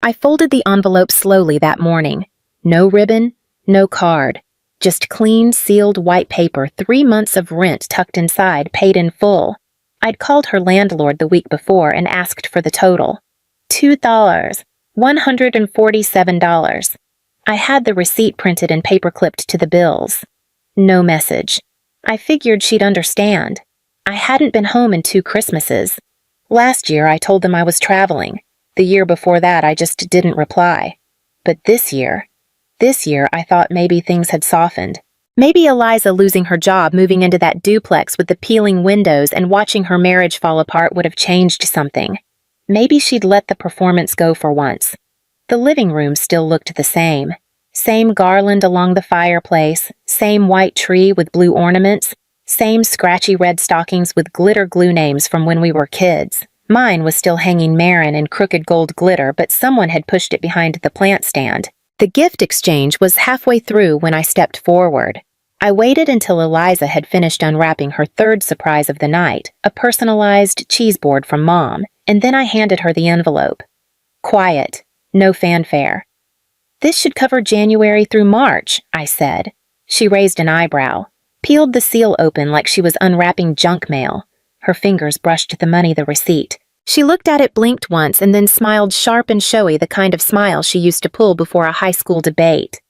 I folded the envelope slowly that morning. No ribbon, no card. Just clean, sealed white paper, 3 months of rent tucked inside, paid in full. I'd called her landlord the week before and asked for the total. $2. $147. I had the receipt printed and paper-clipped to the bills. No message. I figured she'd understand. I hadn't been home in 2 Christmases. Last year, I told them I was traveling. The year before that, I just didn't reply. But this year, I thought maybe things had softened. Maybe Eliza losing her job, moving into that duplex with the peeling windows, and watching her marriage fall apart would have changed something. Maybe she'd let the performance go for once. The living room still looked the same. Same garland along the fireplace, same white tree with blue ornaments, same scratchy red stockings with glitter glue names from when we were kids. Mine was still hanging Marin in crooked gold glitter, but someone had pushed it behind the plant stand. The gift exchange was halfway through when I stepped forward. I waited until Eliza had finished unwrapping her third surprise of the night, a personalized cheese board from Mom, and then I handed her the envelope. Quiet, no fanfare. "This should cover January through March," I said. She raised an eyebrow, peeled the seal open like she was unwrapping junk mail. Her fingers brushed the money, the receipt. She looked at it, blinked once, and then smiled sharp and showy, the kind of smile she used to pull before a high school debate.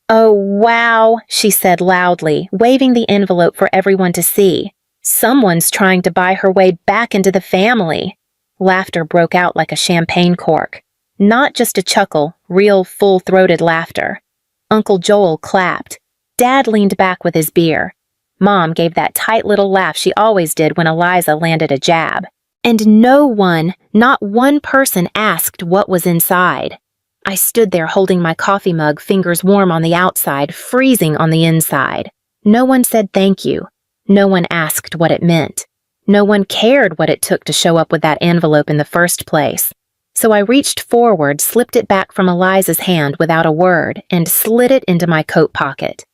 "Oh, wow," she said loudly, waving the envelope for everyone to see. "Someone's trying to buy her way back into the family." Laughter broke out like a champagne cork. Not just a chuckle, real full-throated laughter. Uncle Joel clapped. Dad leaned back with his beer. Mom gave that tight little laugh she always did when Eliza landed a jab. And no one, not one person, asked what was inside. I stood there holding my coffee mug, fingers warm on the outside, freezing on the inside. No one said thank you. No one asked what it meant. No one cared what it took to show up with that envelope in the first place. So I reached forward, slipped it back from Eliza's hand without a word, and slid it into my coat pocket.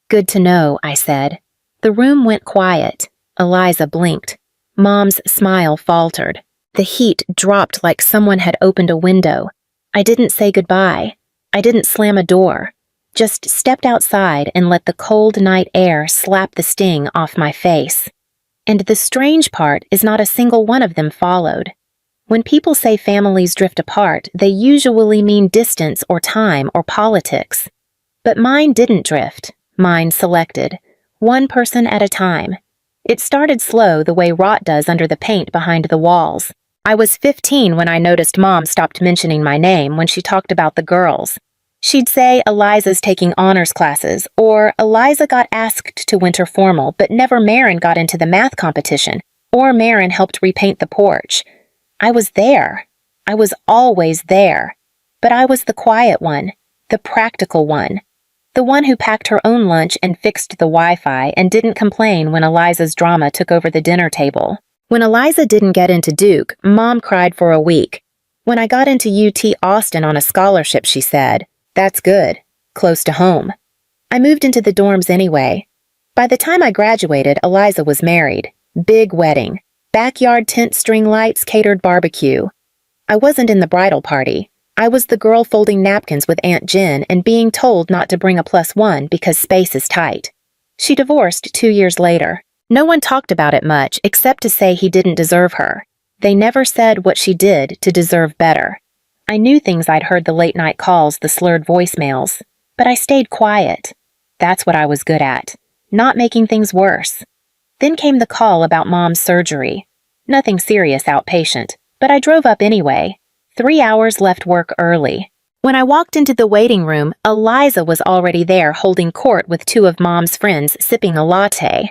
"Good to know," I said. The room went quiet. Eliza blinked. Mom's smile faltered. The heat dropped like someone had opened a window. I didn't say goodbye. I didn't slam a door. Just stepped outside and let the cold night air slap the sting off my face. And the strange part is not a single one of them followed. When people say families drift apart, they usually mean distance or time or politics. But mine didn't drift. Mine selected. One person at a time. It started slow, the way rot does under the paint behind the walls. I was 15 when I noticed Mom stopped mentioning my name when she talked about the girls. She'd say Eliza's taking honors classes, or Eliza got asked to winter formal, but never Marin got into the math competition, or Marin helped repaint the porch. I was there. I was always there. But I was the quiet one, the practical one. The one who packed her own lunch and fixed the Wi-Fi and didn't complain when Eliza's drama took over the dinner table. When Eliza didn't get into Duke, Mom cried for a week. When I got into UT Austin on a scholarship, she said, "That's good. Close to home." I moved into the dorms anyway. By the time I graduated, Eliza was married. Big wedding. Backyard tent string lights, catered barbecue. I wasn't in the bridal party. I was the girl folding napkins with Aunt Jen and being told not to bring a +1 because space is tight. She divorced 2 years later. No one talked about it much, except to say he didn't deserve her. They never said what she did to deserve better. I knew things. I'd heard the late-night calls, the slurred voicemails. But I stayed quiet. That's what I was good at. Not making things worse. Then came the call about Mom's surgery. Nothing serious, outpatient. But I drove up anyway. 3 hours, left work early. When I walked into the waiting room, Eliza was already there holding court with 2 of Mom's friends sipping a latte.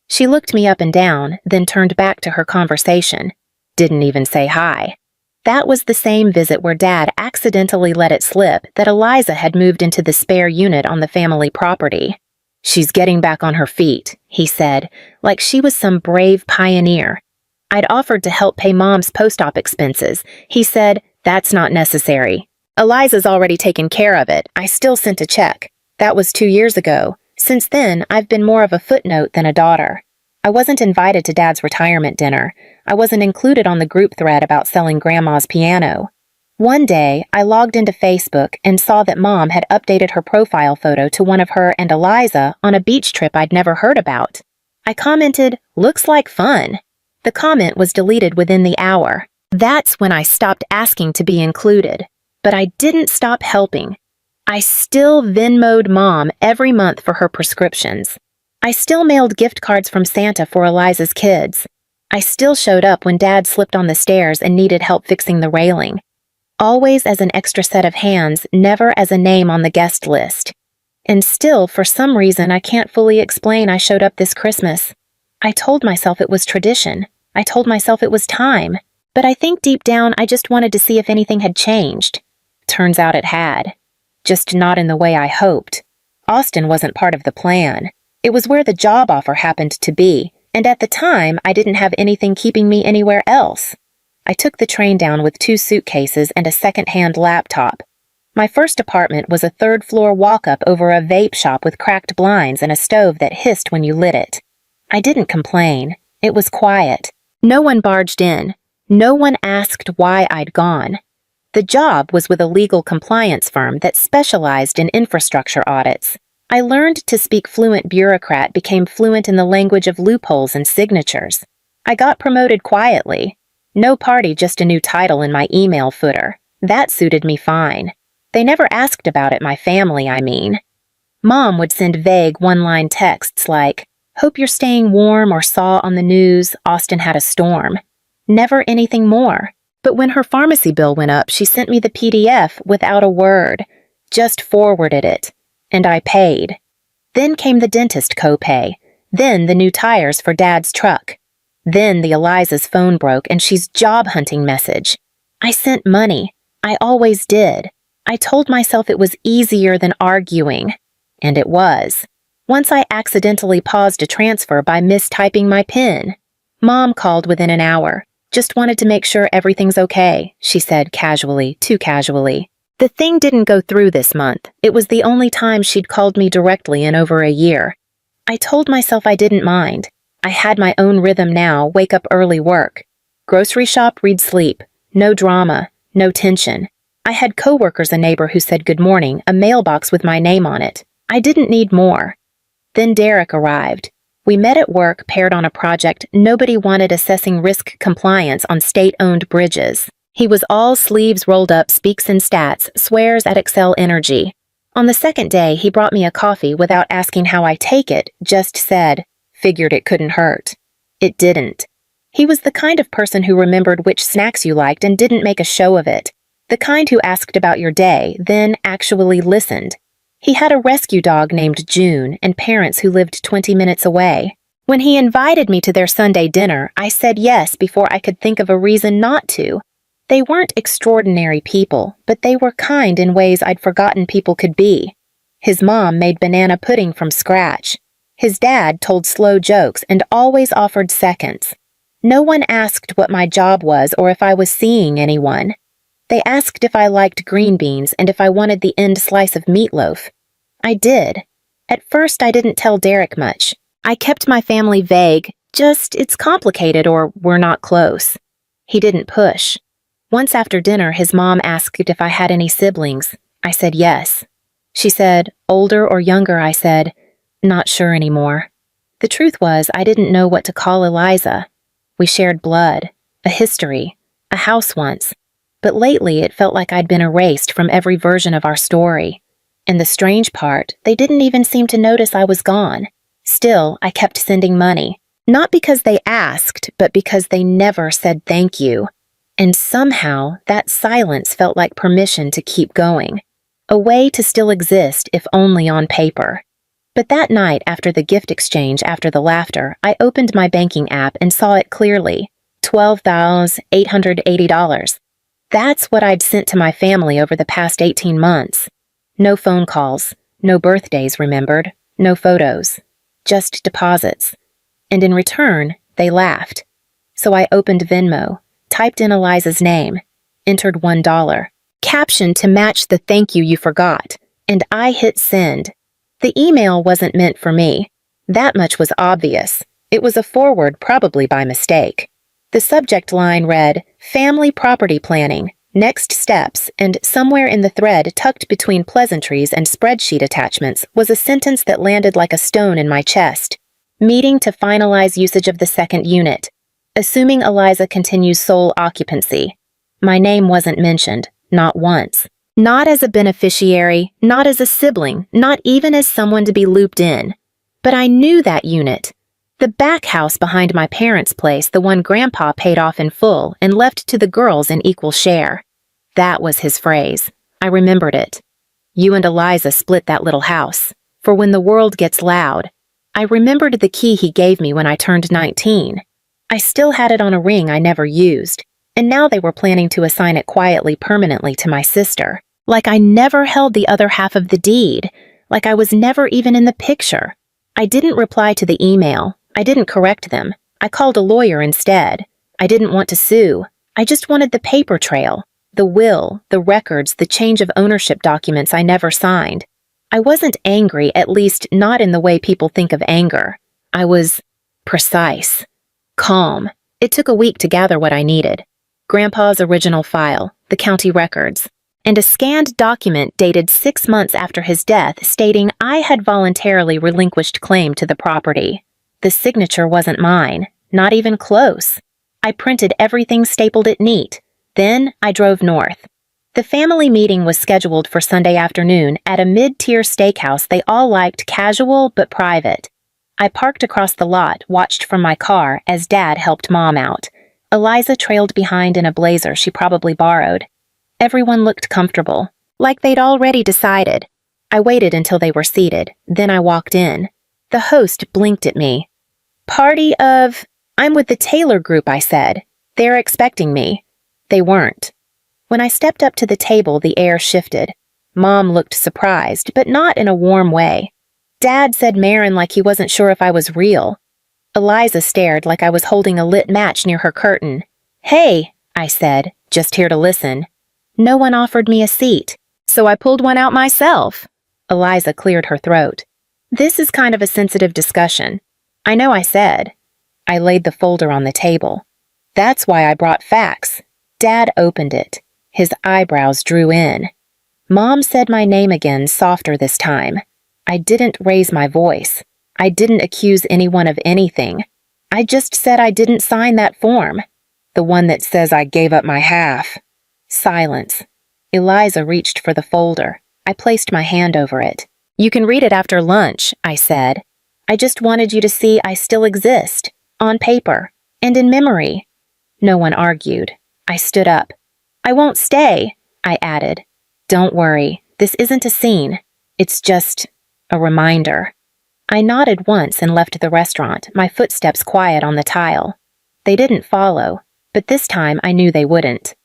She looked me up and down, then turned back to her conversation. Didn't even say hi. That was the same visit where Dad accidentally let it slip that Eliza had moved into the spare unit on the family property. "She's getting back on her feet," he said, like she was some brave pioneer. I'd offered to help pay Mom's post-op expenses. He said, "That's not necessary. Eliza's already taken care of it. I still sent a check. That was 2 years ago. Since then, I've been more of a footnote than a daughter. I wasn't invited to Dad's retirement dinner. I wasn't included on the group thread about selling Grandma's piano. One day, I logged into Facebook and saw that Mom had updated her profile photo to one of her and Eliza on a beach trip I'd never heard about. I commented, "Looks like fun." The comment was deleted within the hour. That's when I stopped asking to be included. But I didn't stop helping. I still Venmo'd Mom every month for her prescriptions. I still mailed gift cards from Santa for Eliza's kids. I still showed up when Dad slipped on the stairs and needed help fixing the railing. Always as an extra set of hands, never as a name on the guest list. And still, for some reason I can't fully explain, I showed up this Christmas. I told myself it was tradition. I told myself it was time. But I think deep down I just wanted to see if anything had changed. Turns out it had. Just not in the way I hoped. Austin wasn't part of the plan. It was where the job offer happened to be, and at the time I didn't have anything keeping me anywhere else. I took the train down with 2 suitcases and a second-hand laptop. My first apartment was a 3rd-floor walk-up over a vape shop with cracked blinds and a stove that hissed when you lit it. I didn't complain. It was quiet. No one barged in. No one asked why I'd gone. The job was with a legal compliance firm that specialized in infrastructure audits. I learned to speak fluent bureaucrat, became fluent in the language of loopholes and signatures. I got promoted quietly. No party, just a new title in my email footer. That suited me fine. They never asked about it, my family, I mean. Mom would send vague one-line texts like, "Hope you're staying warm," or "Saw on the news, Austin had a storm." Never anything more. But when her pharmacy bill went up, she sent me the PDF without a word. Just forwarded it. And I paid. Then came the dentist copay. Then the new tires for Dad's truck. Then the Eliza's phone broke and she's job hunting message. I sent money. I always did. I told myself it was easier than arguing. And it was. Once I accidentally paused a transfer by mistyping my PIN. Mom called within an hour. "Just wanted to make sure everything's okay," she said casually, too casually. The thing didn't go through this month. It was the only time she'd called me directly in over a year. I told myself I didn't mind. I had my own rhythm now, wake up early, work. Grocery shop, read, sleep. No drama, no tension. I had coworkers, a neighbor who said good morning, a mailbox with my name on it. I didn't need more. Then Derek arrived. We met at work, paired on a project nobody wanted, assessing risk compliance on state-owned bridges. He was all sleeves rolled up, speaks in stats, swears at Excel energy. On the second day, he brought me a coffee without asking how I take it, just said, "Figured it couldn't hurt." It didn't. He was the kind of person who remembered which snacks you liked and didn't make a show of it. The kind who asked about your day, then actually listened. He had a rescue dog named June and parents who lived 20 minutes away. When he invited me to their Sunday dinner, I said yes before I could think of a reason not to. They weren't extraordinary people, but they were kind in ways I'd forgotten people could be. His mom made banana pudding from scratch. His dad told slow jokes and always offered seconds. No one asked what my job was or if I was seeing anyone. They asked if I liked green beans and if I wanted the end slice of meatloaf. I did. At first, I didn't tell Derek much. I kept my family vague, just "it's complicated" or "we're not close." He didn't push. Once after dinner, his mom asked if I had any siblings. I said yes. She said, "Older or younger?" I said, "Not sure anymore." The truth was, I didn't know what to call Eliza. We shared blood, a history, a house once. But lately, it felt like I'd been erased from every version of our story. And the strange part, they didn't even seem to notice I was gone. Still, I kept sending money. Not because they asked, but because they never said thank you. And somehow, that silence felt like permission to keep going. A way to still exist, if only on paper. But that night, after the gift exchange, after the laughter, I opened my banking app and saw it clearly. $12,880. That's what I'd sent to my family over the past 18 months. No phone calls, no birthdays remembered, no photos. Just deposits. And in return, they laughed. So I opened Venmo, typed in Eliza's name, entered $1. Caption to match the "thank you forgot," and I hit send. The email wasn't meant for me. That much was obvious. It was a forward, probably by mistake. The subject line read, "Family Property Planning. Next steps, and somewhere in the thread tucked between pleasantries and spreadsheet attachments was a sentence that landed like a stone in my chest. Meeting to finalize usage of the second unit. Assuming Eliza continues sole occupancy. My name wasn't mentioned, not once. Not as a beneficiary, not as a sibling, not even as someone to be looped in. But I knew that unit. The back house behind my parents' place, the one Grandpa paid off in full and left to the girls in equal share. That was his phrase. I remembered it. You and Eliza split that little house. For when the world gets loud. I remembered the key he gave me when I turned 19. I still had it on a ring I never used, and now they were planning to assign it quietly permanently to my sister. Like I never held the other half of the deed. Like I was never even in the picture. I didn't reply to the email. I didn't correct them. I called a lawyer instead. I didn't want to sue. I just wanted the paper trail. The will, the records, the change of ownership documents I never signed. I wasn't angry, at least not in the way people think of anger. I was precise. Calm. It took a week to gather what I needed. Grandpa's original file, the county records, and a scanned document dated 6 months after his death stating I had voluntarily relinquished claim to the property. The signature wasn't mine, not even close. I printed everything, stapled it neat. Then I drove north. The family meeting was scheduled for Sunday afternoon at a mid-tier steakhouse they all liked, casual but private. I parked across the lot, watched from my car as Dad helped Mom out. Eliza trailed behind in a blazer she probably borrowed. Everyone looked comfortable, like they'd already decided. I waited until they were seated, then I walked in. The host blinked at me. "Party of..." "I'm with the Taylor group," I said. "They're expecting me." They weren't. When I stepped up to the table, the air shifted. Mom looked surprised, but not in a warm way. Dad said Marin like he wasn't sure if I was real. Eliza stared like I was holding a lit match near her curtain. "Hey," I said, "just here to listen." No one offered me a seat, so I pulled one out myself. Eliza cleared her throat. "This is kind of a sensitive discussion." "I know," I said. I laid the folder on the table. "That's why I brought facts." Dad opened it. His eyebrows drew in. Mom said my name again, softer this time. I didn't raise my voice. I didn't accuse anyone of anything. I just said I didn't sign that form. The one that says I gave up my half. Silence. Eliza reached for the folder. I placed my hand over it. "You can read it after lunch," I said. "I just wanted you to see I still exist. On paper. And in memory." No one argued. I stood up. "I won't stay," I added. "Don't worry. This isn't a scene. It's just a reminder." I nodded once and left the restaurant, my footsteps quiet on the tile. They didn't follow, but this time I knew they wouldn't.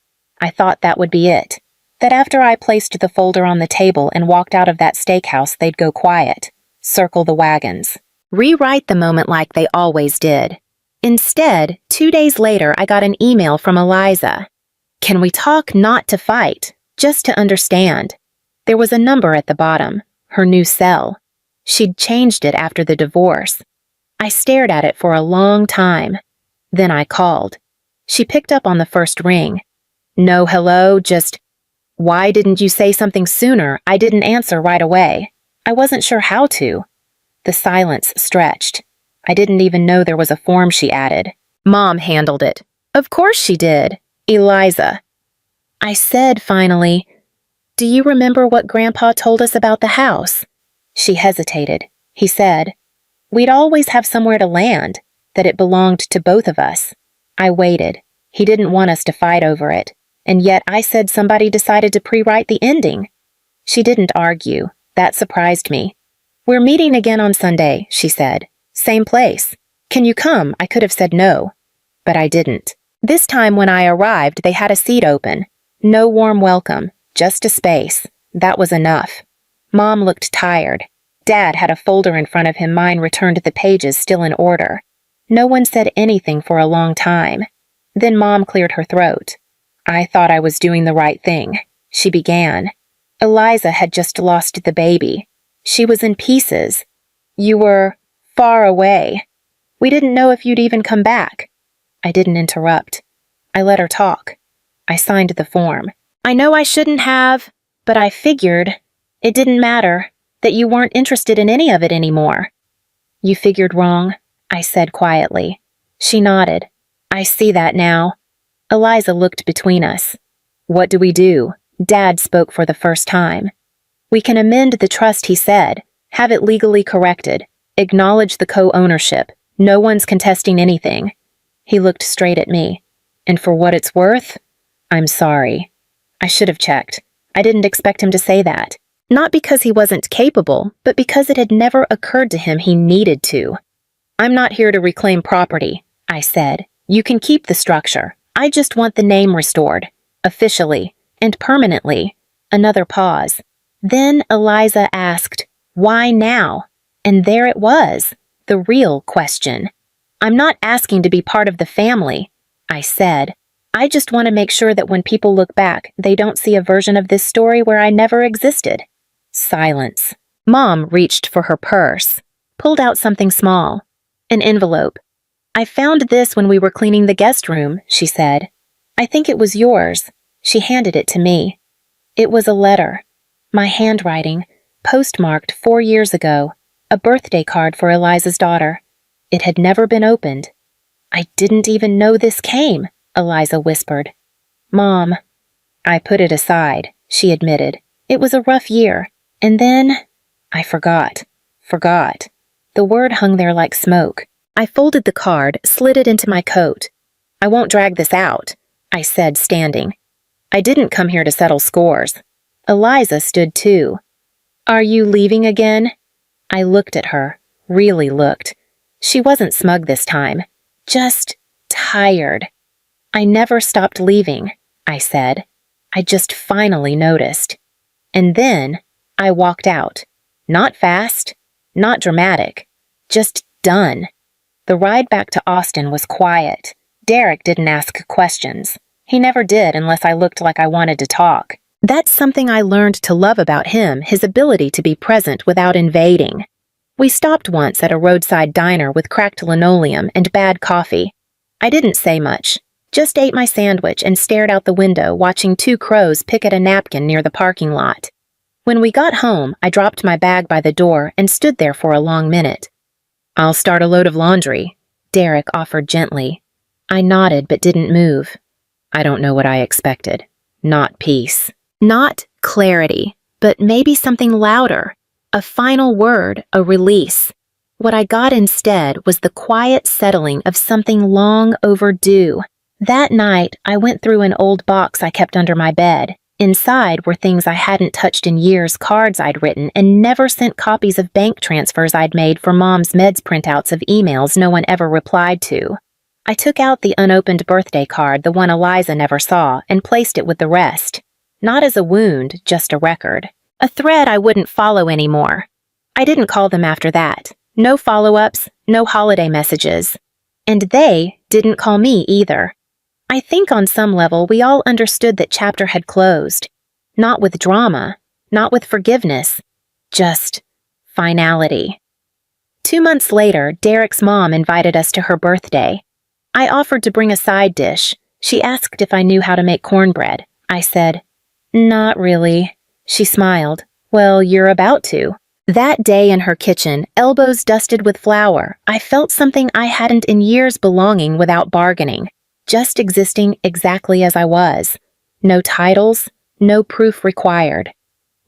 I thought that would be it. That after I placed the folder on the table and walked out of that steakhouse, they'd go quiet, circle the wagons, rewrite the moment like they always did. Instead, 2 days later, I got an email from Eliza. "Can we talk not to fight, just to understand?" There was a number at the bottom, her new cell. She'd changed it after the divorce. I stared at it for a long time. Then I called. She picked up on the first ring. "No hello, just..." "Why didn't you say something sooner?" I didn't answer right away. I wasn't sure how to. The silence stretched. I didn't even know there was a form she added. "Mom handled it." "Of course she did. Eliza." I said finally, "Do you remember what Grandpa told us about the house?" She hesitated. He said, "We'd always have somewhere to land, that it belonged to both of us." I waited. He didn't want us to fight over it, and yet I said somebody decided to pre-write the ending. She didn't argue. That surprised me. "We're meeting again on Sunday," she said. "Same place. Can you come?" I could have said no, but I didn't. This time when I arrived, they had a seat open. No warm welcome, just a space. That was enough. Mom looked tired. Dad had a folder in front of him, mine returned the pages still in order. No one said anything for a long time. Then Mom cleared her throat. "I thought I was doing the right thing," she began. "Eliza had just lost the baby. She was in pieces. You were far away. We didn't know if you'd even come back." I didn't interrupt. I let her talk. I signed the form. I know I shouldn't have, but I figured it didn't matter, that you weren't interested in any of it anymore. You figured wrong, I said quietly. She nodded. I see that now. Eliza looked between us. What do we do? Dad spoke for the first time. We can amend the trust, he said, have it legally corrected, acknowledge the co-ownership. No one's contesting anything. He looked straight at me. And for what it's worth, I'm sorry. I should have checked. I didn't expect him to say that. Not because he wasn't capable, but because it had never occurred to him he needed to. I'm not here to reclaim property, I said. You can keep the structure. I just want the name restored, officially, and permanently. Another pause. Then Eliza asked, why now? And there it was, the real question. I'm not asking to be part of the family, I said. I just want to make sure that when people look back, they don't see a version of this story where I never existed. Silence. Mom reached for her purse, pulled out something small, an envelope. I found this when we were cleaning the guest room, she said. I think it was yours. She handed it to me. It was a letter. My handwriting, postmarked 4 years ago, a birthday card for Eliza's daughter. It had never been opened. I didn't even know this came, Eliza whispered. Mom. I put it aside, she admitted. It was a rough year. And then, I forgot. The word hung there like smoke. I folded the card, slid it into my coat. I won't drag this out, I said, standing. I didn't come here to settle scores. Eliza stood too. Are you leaving again? I looked at her, really looked. She wasn't smug this time, just tired. I never stopped leaving, I said. I just finally noticed. And then I walked out. Not fast, not dramatic, just done. The ride back to Austin was quiet. Derek didn't ask questions. He never did unless I looked like I wanted to talk. That's something I learned to love about him, his ability to be present without invading. We stopped once at a roadside diner with cracked linoleum and bad coffee. I didn't say much, just ate my sandwich and stared out the window watching 2 crows pick at a napkin near the parking lot. When we got home, I dropped my bag by the door and stood there for a long minute. I'll start a load of laundry, Derek offered gently. I nodded but didn't move. I don't know what I expected. Not peace. Not clarity, but maybe something louder. A final word, a release. What I got instead was the quiet settling of something long overdue. That night, I went through an old box I kept under my bed. Inside were things I hadn't touched in years, cards I'd written, and never sent copies of bank transfers I'd made for Mom's meds printouts of emails no one ever replied to. I took out the unopened birthday card, the one Eliza never saw, and placed it with the rest. Not as a wound, just a record. A thread I wouldn't follow anymore. I didn't call them after that. No follow-ups, no holiday messages. And they didn't call me either. I think on some level we all understood that chapter had closed. Not with drama, not with forgiveness, just finality. 2 months later, Derek's mom invited us to her birthday. I offered to bring a side dish. She asked if I knew how to make cornbread. I said, not really. She smiled. Well, you're about to. That day in her kitchen, elbows dusted with flour, I felt something I hadn't in years, belonging without bargaining. Just existing exactly as I was. No titles, no proof required.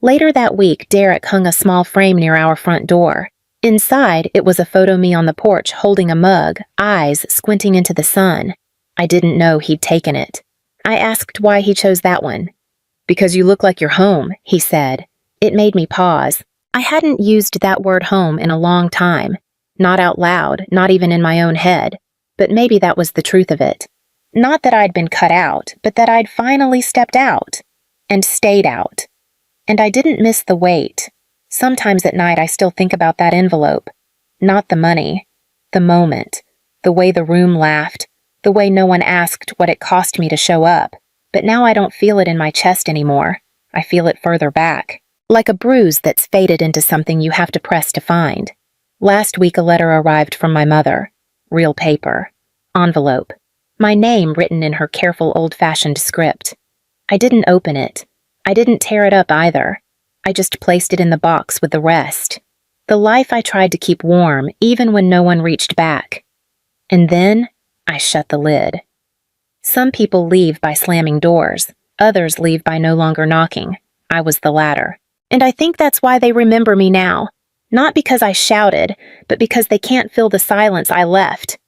Later that week, Derek hung a small frame near our front door. Inside, it was a photo me on the porch holding a mug, eyes squinting into the sun. I didn't know he'd taken it. I asked why he chose that one. Because you look like you're home, he said. It made me pause. I hadn't used that word home in a long time. Not out loud, not even in my own head. But maybe that was the truth of it. Not that I'd been cut out, but that I'd finally stepped out. And stayed out. And I didn't miss the wait. Sometimes at night I still think about that envelope. Not the money. The moment. The way the room laughed. The way no one asked what it cost me to show up. But now I don't feel it in my chest anymore. I feel it further back. Like a bruise that's faded into something you have to press to find. Last week a letter arrived from my mother. Real paper. Envelope. My name written in her careful old-fashioned script. I didn't open it. I didn't tear it up either. I just placed it in the box with the rest. The life I tried to keep warm, even when no one reached back. And then, I shut the lid. Some people leave by slamming doors. Others leave by no longer knocking. I was the latter. And I think that's why they remember me now. Not because I shouted, but because they can't fill the silence I left.